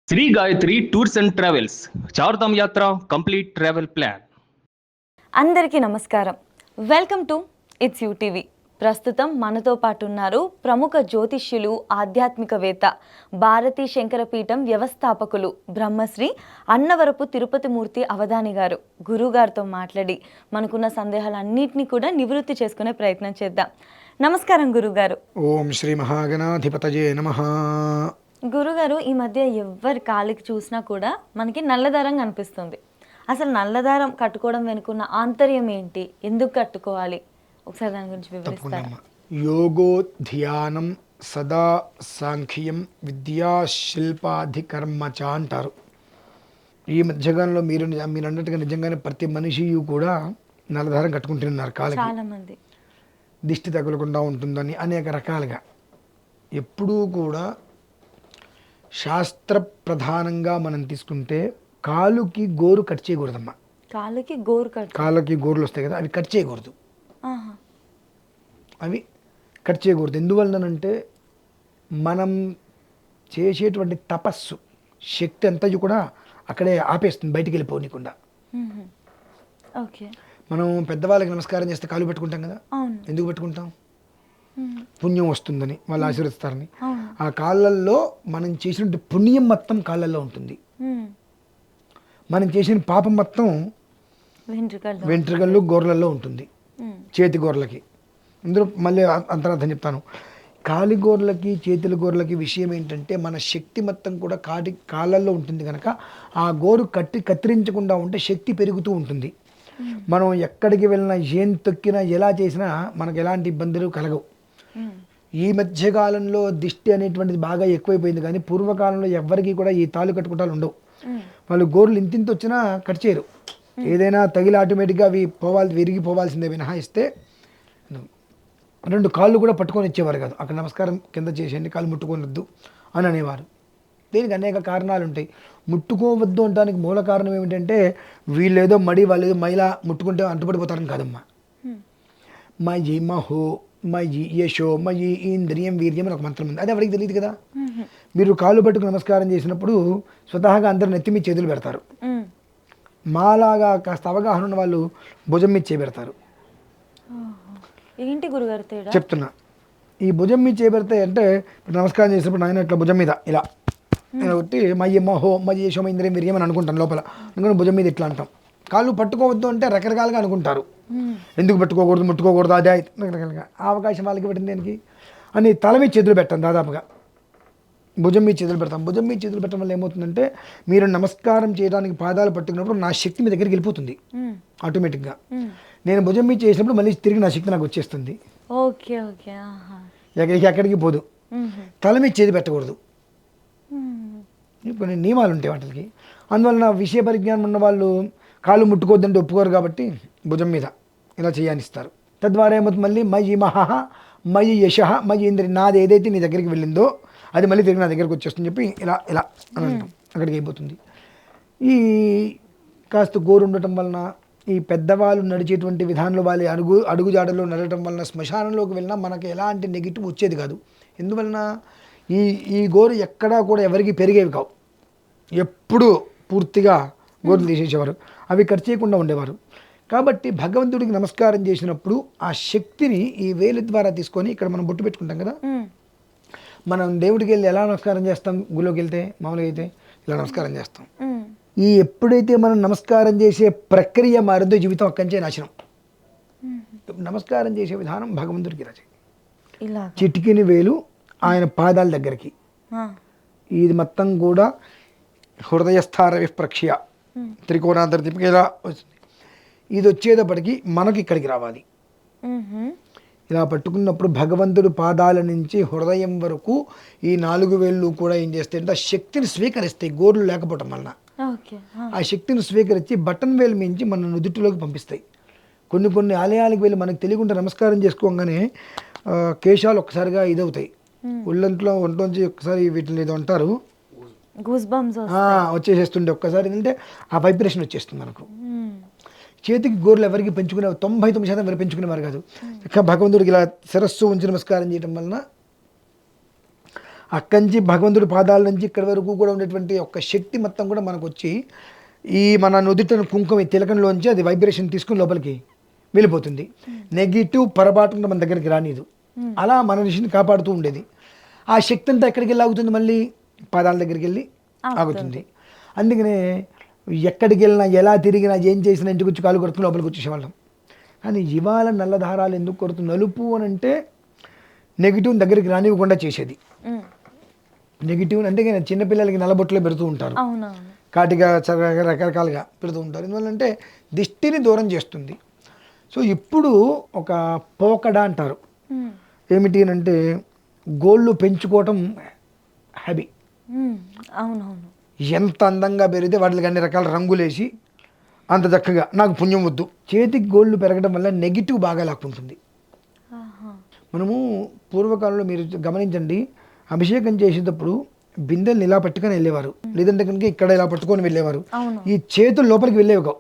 Shri Gayatri tours and travels Chardham యాత్ర complete travel plan. అందరికీ నమస్కారం. Welcome to it's UTV. ప్రస్తుతం మనతో పాటు ఉన్నారు ప్రముఖ జ్యోతిష్యులు, ఆధ్యాత్మికవేత్త, భారతీ శంకరపీఠం వ్యవస్థాపకులు బ్రహ్మశ్రీ అన్నవరపు తిరుపతి మూర్తి అవధాని గారు. గురువుగారితో మాట్లాడి మనకున్న సందేహాలన్నింటినీ కూడా నివృత్తి చేసుకునే ప్రయత్నం చేద్దాం. నమస్కారం గురుగారు. ఓం శ్రీ మహాగణాధిపతయే నమః. గురుగారు, ఈ మధ్య ఎవరి కాలికి చూసినా కూడా మనకి నల్లదారం కనిపిస్తుంది. అసలు నల్లదారం కట్టుకోవడం వెనుకున్న ఆంతర్యం ఏంటి, ఎందుకు కట్టుకోవాలి, ఒకసారి దాని గురించి వివరిస్తారా? యోగో ధ్యానం సదా సాంఖ్యం విద్యా శిల్పాధికర్మ చ అంటారు. ఈ మధ్యకాలంలో మీరు అన్నట్టుగా నిజంగానే ప్రతి మనిషి కూడా నల్లదారం కట్టుకుంటున్నారు కాలికి. చాలా మంది దిష్టి తగలకుండా ఉంటుందని అనేక రకాలుగా. ఎప్పుడూ కూడా శాస్త్ర ప్రధానంగా మనం తీసుకుంటే కాలుకి గోరు కట్ చేయకూడదమ్మా. కాలుకి గోరు కట్టు, కాళ్ళకి గోర్లు వస్తాయి కదా, అవి కట్ చేయకూడదు. అవి కట్ చేయకూడదు. ఎందువలనంటే మనం చేసేటువంటి తపస్సు శక్తి అంతా కూడా అక్కడే ఆపేస్తుంది, బయటికి వెళ్ళిపోనీకుండా. ఓకే. మనం పెద్దవాళ్ళకి నమస్కారం చేస్తే కాలు పెట్టుకుంటాం కదా. ఎందుకు పెట్టుకుంటాం? పుణ్యం వస్తుందని, వాళ్ళు ఆశీర్వదిస్తారని. ఆ కాళ్ళల్లో మనం చేసిన పుణ్యం మొత్తం కాళ్ళల్లో ఉంటుంది. మనం చేసిన పాపం మొత్తం వెంట్రుకల్లో గోర్లలో ఉంటుంది, చేతి గోర్లకి. ఇందులో మళ్ళీ అంతరార్థం చెప్తాను. కాలి గోర్లకి చేతుల గోర్లకి విషయం ఏంటంటే మన శక్తి మొత్తం కూడా కాళ్ళల్లో ఉంటుంది కనుక ఆ గోరు కత్తిరించకుండా ఉంటే శక్తి పెరుగుతూ ఉంటుంది. మనం ఎక్కడికి వెళ్ళినా, ఏం తొక్కినా, ఎలా చేసినా మనకు ఎలాంటి ఇబ్బందులు కలగవు. ఈ మధ్యకాలంలో దిష్టి అనేటువంటిది బాగా ఎక్కువైపోయింది, కానీ పూర్వకాలంలో ఎవరికి కూడా ఈ తాళ్ళు కట్టుకుంటాలు ఉండవు. వాళ్ళు గోర్లు ఇంతింత వచ్చినా కట్ చేయరు. ఏదైనా తగిలి ఆటోమేటిక్గా అవి విరిగిపోవాల్సిందే మినహాయిస్తే రెండు కాళ్ళు కూడా పట్టుకొని ఇచ్చేవారు కాదు. అక్కడ నమస్కారం కింద చేసేయండి, కాళ్ళు ముట్టుకోవద్దు అని అనేవారు. దీనికి అనేక కారణాలు ఉంటాయి. ముట్టుకోవద్దు అనడానికి మూల కారణం ఏమిటంటే వీళ్ళేదో మడి, వాళ్ళు ఏదో మైలా ముట్టుకుంటే అంటుపడిపోతారని కాదమ్మా. మయి మహో మయి యశో మయి ఇంద్రియం వీర్యం అని ఒక మంత్రం ఉంది, అది ఎవరికి తెలియదు కదా. మీరు కాళ్ళు పట్టుకుని నమస్కారం చేసినప్పుడు స్వతహాగా అందరూ నెత్తి మీద చేతులు పెడతారు. మాలాగా కాస్త అవగాహన ఉన్న వాళ్ళు భుజం మీద చేపెడతారు. ఏంటి గురుగారు తేడా చెప్తున్నా. ఈ భుజం మీద చేపెడతాయి అంటే నమస్కారం చేసినప్పుడు నాయన ఇట్లా భుజం మీద ఇలా కొట్టి మయ్య మహో మయ్య యశో ఇంద్రియం వీర్యం అని అనుకుంటాం లోపల. అందుకని భుజం మీద ఇట్లా అంటాం. కాళ్ళు పట్టుకోవద్దు అంటే రకరకాలుగా అనుకుంటారు. ఎందుకు పెట్టుకోకూడదు, ముట్టుకోకూడదు, అదే రకరకాలుగా. ఆ అవకాశం వాళ్ళకి పెట్టింది దేనికి అని తల మీద చేతులు పెట్టాం. దాదాపుగా భుజం మీద చేతులు పెడతాం. భుజం మీద చేతులు పెట్టడం వల్ల ఏమవుతుందంటే మీరు నమస్కారం చేయడానికి పాదాలు పట్టుకున్నప్పుడు నా శక్తి మీ దగ్గరికి వెళ్ళిపోతుంది ఆటోమేటిక్గా. నేను భుజం మీద చేసినప్పుడు మళ్ళీ తిరిగి నా శక్తి నాకు వచ్చేస్తుంది. Okay okay. ఎక్కడికి పోదు. తల మీద చేతి పెట్టకూడదు. కొన్ని నియమాలు ఉంటాయి వాటికి. అందువలన విషయ పరిజ్ఞానం ఉన్న వాళ్ళు కాళ్ళు ముట్టుకోవద్దంటే ఒప్పుకోరు కాబట్టి భుజం మీద ఇలా చేయనిస్తారు. తద్వారా ఏమవుతుంది, మళ్ళీ మయి మహ మయి యశ మయి ఇంద్రి, నాది ఏదైతే నీ దగ్గరికి వెళ్ళిందో అది మళ్ళీ తిరిగి నా దగ్గరికి వచ్చేస్తుంది చెప్పి ఇలా ఇలా అని అంటాం. అక్కడికి అయిపోతుంది. ఈ కాస్త గోరు ఉండటం వలన, ఈ పెద్దవాళ్ళు నడిచేటువంటి విధానంలో వాళ్ళ అడుగుజాడలో నడవటం వలన శ్మశానంలోకి వెళ్ళినా మనకి ఎలాంటి నెగిటివ్ వచ్చేది కాదు. ఎందువలన ఈ గోరు ఎక్కడా కూడా ఎవరికి పెరిగేవి కావు. ఎప్పుడు పూర్తిగా గోర్లు తీసేసేవారు, అవి ఖర్చు చేయకుండా ఉండేవారు. కాబట్టి భగవంతుడికి నమస్కారం చేసినప్పుడు ఆ శక్తిని ఈ వేలు ద్వారా తీసుకొని, ఇక్కడ మనం బొట్టు పెట్టుకుంటాం కదా, మనం దేవుడికి వెళ్ళి ఎలా నమస్కారం చేస్తాం? గుళ్ళోకి వెళ్తే మామూలుగా అయితే ఇలా నమస్కారం చేస్తాం. ఈ ఎప్పుడైతే మనం నమస్కారం చేసే ప్రక్రియ మారిందో జీవితం అక్కడి నుంచే నాశనం. నమస్కారం చేసే విధానం భగవంతుడికి రాజే. చిటికిని వేలు ఆయన పాదాల దగ్గరికి, ఇది మొత్తం కూడా హృదయస్థాన విప్రక్ష్య త్రికోణాంతర తిప్పి ఇలా వస్తుంది. ఇది వచ్చేటప్పటికి మనకి ఇక్కడికి రావాలి. ఇలా పట్టుకున్నప్పుడు భగవంతుడు పాదాల నుంచి హృదయం వరకు ఈ 4 వేళ్ళు కూడా ఏం చేస్తాయంటే ఆ శక్తిని స్వీకరిస్తాయి. గోర్లు లేకపోవటం వలన ఆ శక్తిని స్వీకరించి బటన్ వేలు మించి మన నుదుటిలోకి పంపిస్తాయి. కొన్ని ఆలయాలకు వెళ్ళి మనకు తెలియకుండా నమస్కారం చేసుకోగానే కేశాలు ఒక్కసారిగా ఇదవుతాయి. ఒంట్లోంచి ఒక్కసారి వీటిని ఏదో అంటారు, వచ్చేసేస్తుండే ఒక్కసారి. ఏంటంటే ఆ వైబ్రేషన్ వచ్చేస్తుంది మనకు. చేతికి గోర్లు ఎవరికి పెంచుకునే 99% ఎవరు పెంచుకునేవారు కాదు. భగవంతుడికి ఇలా శిరస్సు ఉంచి నమస్కారం చేయడం వలన అక్కడి నుంచి భగవంతుడి పాదాల నుంచి ఇక్కడి వరకు కూడా ఉండేటువంటి ఒక శక్తి మొత్తం కూడా మనకు వచ్చి ఈ మన నుదుటిన కుంకుమ ఈ తిలకంలోంచి అది వైబ్రేషన్ తీసుకుని లోపలికి వెళ్ళిపోతుంది. నెగిటివ్ పొరపాటు మన దగ్గరికి రానిదు. అలా మన ఋషిని కాపాడుతూ ఉండేది. ఆ శక్తి అంతా ఎక్కడికి వెళ్ళి ఆగుతుంది? మళ్ళీ పాదాల దగ్గరికి వెళ్ళి ఆగుతుంది. అందుకనే ఎక్కడికి వెళ్ళినా ఎలా తిరిగినా ఏం చేసినా ఇంటికి వచ్చి కాలు కొడుతూ లోపలికి వచ్చేసేవాళ్ళం. కానీ ఇవాళ నల్ల దారాలు ఎందుకు కొడుతుంది? నలుపు అని అంటే నెగిటివ్ దగ్గరికి రానివ్వకుండా చేసేది. నెగిటివ్ అంటే చిన్నపిల్లలకి నల్లబొట్టులో పెడుతూ ఉంటారు, కాటిగా రకరకాలుగా పెడుతూ ఉంటారు. ఎందువల్లంటే దిష్టిని దూరం చేస్తుంది. సో ఇప్పుడు ఒక పోకడ అంటారు. ఏమిటి అని అంటే గోళ్ళు పెంచుకోవటం హ్యాబీ. అవునవును. ఎంత అందంగా పెరిగితే వాటికి అన్ని రకాల రంగులేసి అంత చక్కగా నాకు పుణ్యం వద్దు. చేతికి గోళ్ళు పెరగడం వల్ల నెగిటివ్ బాగా లాక్కుంటుంది. మనము పూర్వకాలంలో మీరు గమనించండి, అభిషేకం చేసేటప్పుడు బిందెల్ని ఇలా పట్టుకొని వెళ్ళేవారు, లేదంటే కనుక ఇక్కడ ఇలా పట్టుకొని వెళ్ళేవారు. ఈ చేతులు లోపలికి వెళ్ళేవి కావు,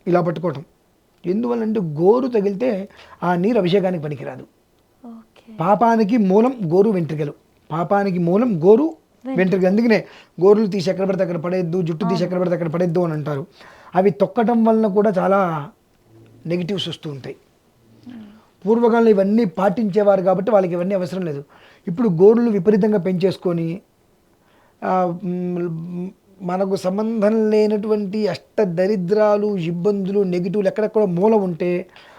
ఇలా పట్టుకోవటం. ఎందువల్లంటే గోరు తగిలితే ఆ నీరు అభిషేకానికి పనికిరాదు. పాపానికి మూలం గోరు వెంట్రుకలు, పాపానికి మూలం గోరు వెంట్రుకలు. అందుకనే గోరులు తీసి ఎక్కడ పడితే అక్కడ పడేద్దు, జుట్టు తీసి ఎక్కడ పడితే అక్కడ పడేద్దు అని అంటారు. అవి తొక్కటం వలన కూడా చాలా నెగిటివ్స్ వస్తూ ఉంటాయి. పూర్వకాలంలో ఇవన్నీ పాటించేవారు కాబట్టి వాళ్ళకి ఇవన్నీ అవసరం లేదు. ఇప్పుడు గోరులు విపరీతంగా పెంచేసుకొని మనకు సంబంధం లేనటువంటి అష్ట దరిద్రాలు, ఇబ్బందులు, నెగిటివ్లు ఎక్కడెక్కడ మూల ఉంటే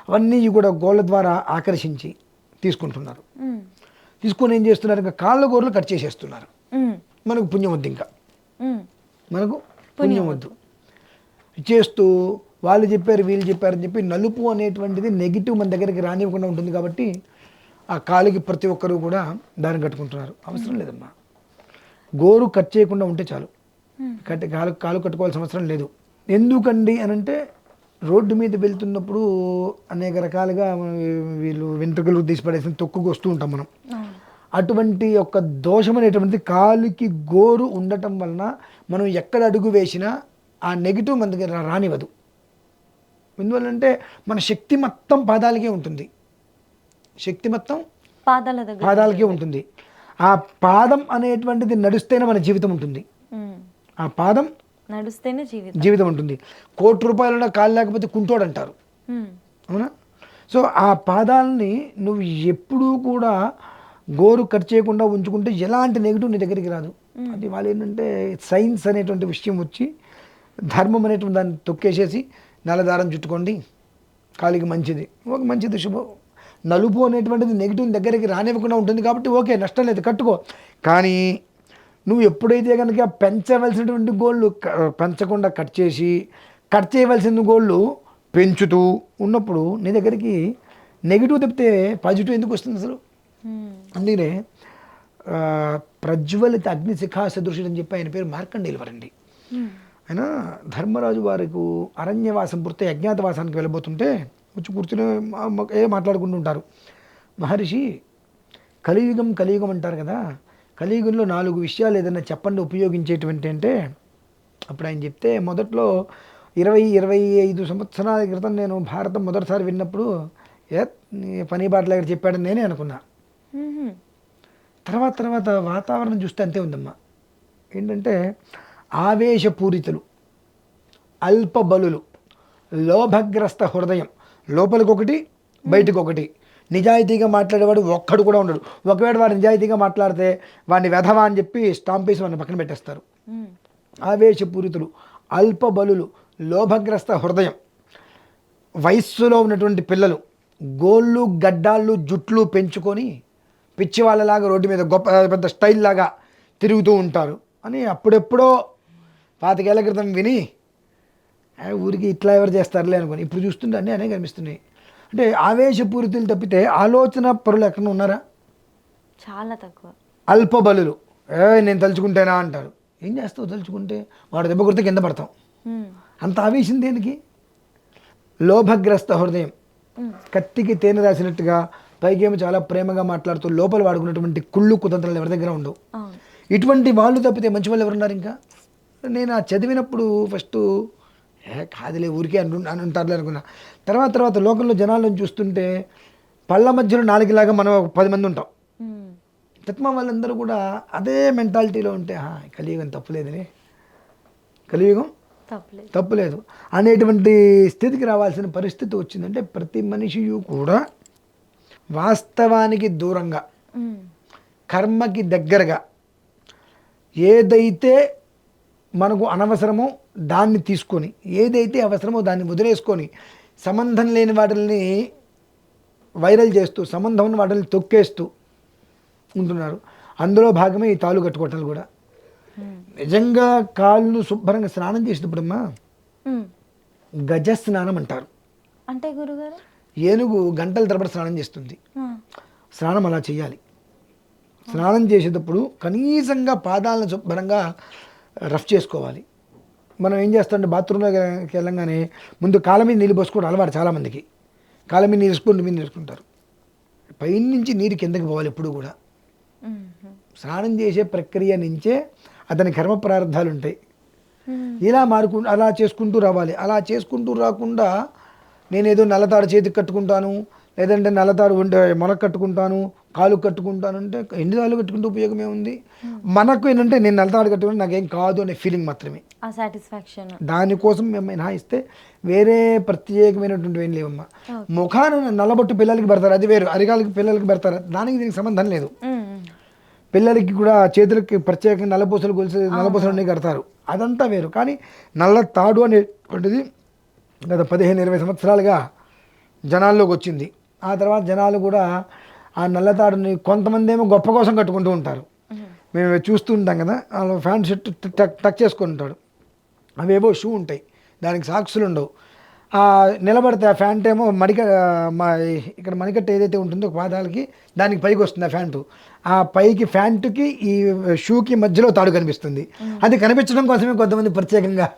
అవన్నీ కూడా గోళ్ళ ద్వారా ఆకర్షించి తీసుకుంటున్నారు. తీసుకొని ఏం చేస్తున్నారు? ఇంకా కాళ్ళ గోర్లు కట్ చేసేస్తున్నారు. మనకు పుణ్యం వద్దు, ఇంకా మనకు పుణ్యం వద్దు చేస్తూ వాళ్ళు చెప్పారు వీళ్ళు చెప్పారని చెప్పి నలుపు అనేటువంటిది నెగిటివ్ మన దగ్గరికి రానివ్వకుండా ఉంటుంది. కాబట్టి ఆ కాలుకి ప్రతి ఒక్కరూ కూడా దాన్ని కట్టుకుంటున్నారు. అవసరం లేదమ్మా, గోరు కట్ చేయకుండా ఉంటే చాలు. కాలు కట్టుకోవాల్సిన అవసరం లేదు. ఎందుకండి అని అంటే రోడ్డు మీద వెళ్తున్నప్పుడు అనేక రకాలుగా వీళ్ళు వెంట్రుకలు తీసి పడేసిన తొక్కుకు వస్తూ ఉంటాం మనం. అటువంటి ఒక దోషం అనేటువంటిది కాలుకి గోరు ఉండటం వలన మనం ఎక్కడ అడుగు వేసినా ఆ నెగిటివ్ మన దగ్గర రానివ్వదు. ఎందువల్లంటే మన శక్తి మొత్తం పాదాలకే ఉంటుంది, శక్తి మొత్తం పాదాలకే ఉంటుంది. ఆ పాదం అనేటువంటిది నడుస్తేనే మన జీవితం ఉంటుంది. ఆ పాదం నడుస్తేనే జీవితం ఉంటుంది. 1,00,00,000 రూపాయలు కాలు లేకపోతే కుంటోడు అంటారు, అవునా? సో ఆ పాదాలని నువ్వు ఎప్పుడూ కూడా గోరు కట్ చేయకుండా ఉంచుకుంటే ఎలాంటి నెగిటివ్ నీ దగ్గరికి రాదు. అది వాళ్ళు ఏంటంటే సైన్స్ అనేటువంటి విషయం వచ్చి ధర్మం అనేటువంటి దాన్ని తొక్కేసేసి నల్లదారం చుట్టుకోండి కాలికి మంచిది, ఒక మంచిది శుభం. నలుపు అనేటువంటిది నెగిటివ్ దగ్గరికి రానివ్వకుండా ఉంటుంది కాబట్టి ఓకే, నష్టం లేదు, కట్టుకో. కానీ నువ్వు ఎప్పుడైతే కనుక పెంచవలసినటువంటి గోళ్ళు పెంచకుండా కట్ చేయవలసిన గోళ్ళు పెంచుతూ ఉన్నప్పుడు నీ దగ్గరికి నెగిటివ్ తప్పితే పాజిటివ్ ఎందుకు వస్తుంది అసలు? అందుకనే ప్రజ్వలిత అగ్నిశిఖా సదృశుడు అని చెప్పి ఆయన పేరు మార్కండేయులు వారండి. ఆయన ధర్మరాజు వారికి అరణ్యవాసం పూర్తి అజ్ఞాతవాసానికి వెళ్ళబోతుంటే వచ్చి కూర్చుని మాట్లాడుకుంటూ ఉంటారు. మహర్షి, కలియుగం అంటారు కదా, కలియుగంలో 4 విషయాలు ఏదైనా చెప్పండి ఉపయోగించేటువంటి అంటే అప్పుడు ఆయన చెప్తే, మొదట్లో 20-25 సంవత్సరాల క్రితం నేను భారతం మొదటిసారి విన్నప్పుడు పని బాటల దగ్గర చెప్పాడని నేనే అనుకున్నా. తర్వాత వాతావరణం చూస్తే అంతే ఉందమ్మా. ఏంటంటే ఆవేశపూరితులు, అల్పబలులు, లోభగ్రస్త హృదయం, లోపలికొకటి బయటకొకటి, నిజాయితీగా మాట్లాడేవాడు ఒక్కడు కూడా ఉండడు. ఒకవేళ వాడు నిజాయితీగా మాట్లాడితే వాడిని వెధవా అని చెప్పి స్టాంపేసి వాడిని పక్కన పెట్టేస్తారు. ఆవేశపూరితులు, అల్పబలులు, లోభగ్రస్త హృదయం, వయస్సులో ఉన్నటువంటి పిల్లలు గోళ్ళు గడ్డాళ్ళు జుట్లు పెంచుకొని పిచ్చి వాళ్ళలాగా రోడ్డు మీద గొప్ప పెద్ద స్టైల్ లాగా తిరుగుతూ ఉంటారు అని అప్పుడెప్పుడో 25 ఏళ్ల క్రితం విని ఊరికి ఇట్లా ఎవరు చేస్తారులే అనుకోని ఇప్పుడు చూస్తుంటే అన్నీ కనిపిస్తున్నాయి. అంటే ఆవేశపూరితులు తప్పితే ఆలోచన పరులు ఎక్కడ ఉన్నారా? చాలా తక్కువ. అల్పబలులు, నేను తలుచుకుంటేనా అంటారు. ఏం చేస్తావు తలుచుకుంటే? వాడు దెబ్బ కొడితే కింద పడతాం, అంత ఆవేశం దేనికి? లోభగ్రస్త హృదయం, కత్తికి తేనె రాసినట్టుగా పైకేమో చాలా ప్రేమగా మాట్లాడుతూ లోపల వాడుకున్నటువంటి కుళ్ళు కుతంత్రాలు ఎవరి దగ్గర ఉండవు. ఇటువంటి వాళ్ళు తప్పితే మంచి వాళ్ళు ఎవరున్నారు? ఇంకా నేను ఆ చదివినప్పుడు ఫస్ట్ కాదులే ఊరికే అంటారులే అనుకున్నా. తర్వాత లోకంలో జనాలను చూస్తుంటే పళ్ళ మధ్యలో 4లాగా మనం 10 మంది ఉంటాం. తత్మ వాళ్ళందరూ కూడా అదే మెంటాలిటీలో ఉంటే కలియుగం తప్పులేదులే, కలియుగం తప్పలేదు. తప్పులేదు అనేటువంటి స్థితికి రావాల్సిన పరిస్థితి వచ్చిందంటే ప్రతి మనిషియు కూడా వాస్తవానికి దూరంగా కర్మకి దగ్గరగా ఏదైతే మనకు అనవసరమో దాన్ని తీసుకొని, ఏదైతే అవసరమో దాన్ని వదిలేసుకొని, సంబంధం లేని వాటిని వైరల్ చేస్తూ, సంబంధం ఉన్న వాటిని తొక్కేస్తూ ఉంటున్నారు. అందులో భాగమే ఈ తాళు కట్టుకోవటాలు కూడా. నిజంగా కాళ్ళను శుభ్రంగా స్నానం చేసినప్పుడమ్మా గజ స్నానం అంటారు. అంటే గురుగారు, ఏనుగు గంటల తరబడి స్నానం చేస్తుంది. స్నానం అలా చేయాలి. స్నానం చేసేటప్పుడు కనీసంగా పాదాలను శుభ్రంగా రఫ్ చేసుకోవాలి. మనం ఏం చేస్తామంటే బాత్రూంలోకి వెళ్ళంగానే ముందు కాళ్ళ మీద నీళ్ళు పోసుకోవడం అలవాటు చాలామందికి. కాళ్ళ మీద నీళ్ళు వేసుకుంటారు. పైనుంచి నీరు కిందకి పోవాలి ఎప్పుడు కూడా. స్నానం చేసే ప్రక్రియ నుంచే అతని కర్మ ప్రారంధాలు ఉంటాయి. ఇలా అలా చేసుకుంటూ రావాలి. అలా చేసుకుంటూ రాకుండా నేనేదో నల్లతాడు చేతికి కట్టుకుంటాను, లేదంటే నల్లతాడు మొలకు కట్టుకుంటాను, కాలు కట్టుకుంటాను అంటే ఎన్ని తాళ్ళు కట్టుకుంటూ ఉపయోగం ఏముంది? మనకు ఏంటంటే నేను నల్లతాడు కట్టుకుంటే నాకేం కాదు అనే ఫీలింగ్ మాత్రమే, ఆ సాటిస్ఫాక్షన్. దానికోసం మేము మినహాయిస్తే వేరే ప్రత్యేకమైనటువంటి ఏం లేవమ్మా. ముఖాన్ని నల్లబొట్టు పిల్లలకి పెడతారు, అది వేరు. అరిగాలకి పిల్లలకి పెడతారు, దానికి దీనికి సంబంధం లేదు. పిల్లలకి కూడా చేతులకి ప్రత్యేకంగా నల్లపూసలు నల్లపూసలు అన్నీ కడతారు, అదంతా వేరు. కానీ నల్ల తాడు అనేటువంటిది గత 15-20 సంవత్సరాలుగా జనాల్లోకి వచ్చింది. ఆ తర్వాత జనాలు కూడా ఆ నల్లతాడుని కొంతమంది ఏమో గొప్ప కోసం కట్టుకుంటూ ఉంటారు. మేము చూస్తూ ఉంటాం కదా, వాళ్ళు ప్యాంట్ షర్ట్ టక్ చేసుకొని ఉంటాడు, అవేవో షూ ఉంటాయి, దానికి సాక్సులు ఉండవు. నిలబడితే ఆ ప్యాంట్ ఏమో ఇక్కడ మణికట్టు ఏదైతే ఉంటుందో పాదాలకి దానికి పైకి వస్తుంది ఆ ప్యాంటు. ఆ పైకి ప్యాంటుకి ఈ షూకి మధ్యలో తాడు కనిపిస్తుంది. అది కనిపించడం కోసమే కొంతమంది ప్రత్యేకంగా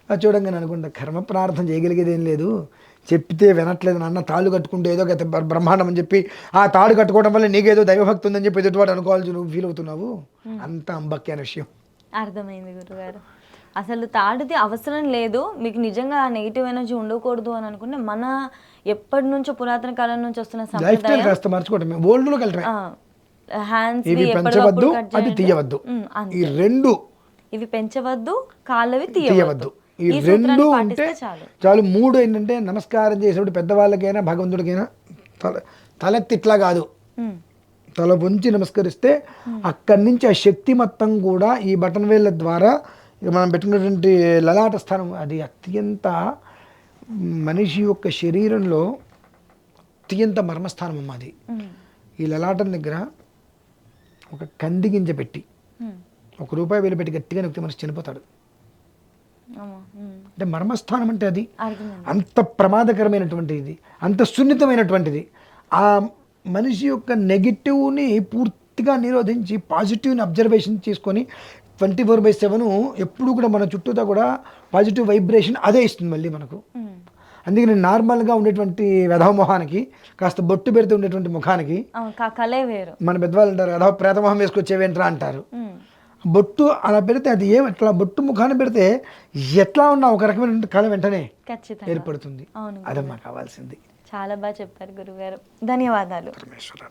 చూడంగానే అనుకుంటా కర్మ ప్రార్థన చేయగలిగేది ఏం లేదు, చెప్తే వినట్లేదు నాన్న, తాళ్ళు కట్టుకుంటే ఏదో బ్రహ్మాండం అని చెప్పి ఆ తాడు కట్టుకోవడం వల్ల నీకేదో దైవభక్తి ఉందని చెప్పి ఎదుటివాడు అనుకోవాల్సి నువ్వు ఫీల్ అవుతున్నావు. అంత అంబక్య అనే విషయం అర్థమైంది గురుగారు. అసలు తాడుది అవసరం లేదు, మీకు నిజంగా నెగిటివ్ ఎనర్జీ ఉండకూడదు అని అనుకుంటే మన ఎప్పటి నుంచో పురాతన కాలం నుంచి వస్తున్న సంప్రదాయం కాస్త మార్చుకోవటం. ఓల్డ్లో కలిపి హ్యాండ్స్ ఇవి పెంచవద్దు, అది తీయవద్దు. ఈ రెండు ఇవి పెంచవద్దు, కాళ్ళవి తీయవద్దు. ఈ రెండు ఉంటే చాలు. 3 ఏంటంటే నమస్కారం చేసేప్పుడు పెద్దవాళ్ళకైనా భగవంతుడికైనా తలెత్తి ఇట్లా కాదు, తల పొంచి నమస్కరిస్తే అక్కడి నుంచి ఆ శక్తి మొత్తం కూడా ఈ బటన్ వేళ్ళ ద్వారా మనం పెట్టుకున్నటువంటి లలాట స్థానం, అది అత్యంత మనిషి యొక్క శరీరంలో అత్యంత మర్మస్థానం అమ్మ అది. ఈ లలాటం దగ్గర ఒక కంది గింజ పెట్టి ₹1 వేలు పెట్టి గట్టిగా నొక్కితే మనిషి చనిపోతాడు. అంటే మర్మస్థానం అంటే అది అంత ప్రమాదకరమైనటువంటిది, అంత సున్నితమైనటువంటిది. ఆ మనిషి యొక్క నెగిటివ్ని పూర్తిగా నిరోధించి పాజిటివ్ని అబ్జర్వేషన్ చేసుకొని 24/7 ఎప్పుడు కూడా మన చుట్టూతా కూడా పాజిటివ్ వైబ్రేషన్ అదే ఇస్తుంది మళ్ళీ మనకు. అందుకని నార్మల్గా ఉండేటువంటి వెధవ మొహానికి కాస్త బొట్టు పెడితే ఉండేటువంటి ముఖానికి మన పెద్దవాళ్ళు అంటారు వెధవ ప్రేతమొహం వేసుకొచ్చేవేంట్రా అంటారు. బొట్టు అలా పెడితే అది ఎట్లా బొట్టు ముఖాన్ని పెడితే ఎట్లా ఉన్నా ఒక రకమైన కళ వెంటనే ఏర్పడుతుంది. అదమ్మా కావాల్సింది. చాలా బాగా చెప్పారు గురుగారు, ధన్యవాదాలు. పరమేశ్వర.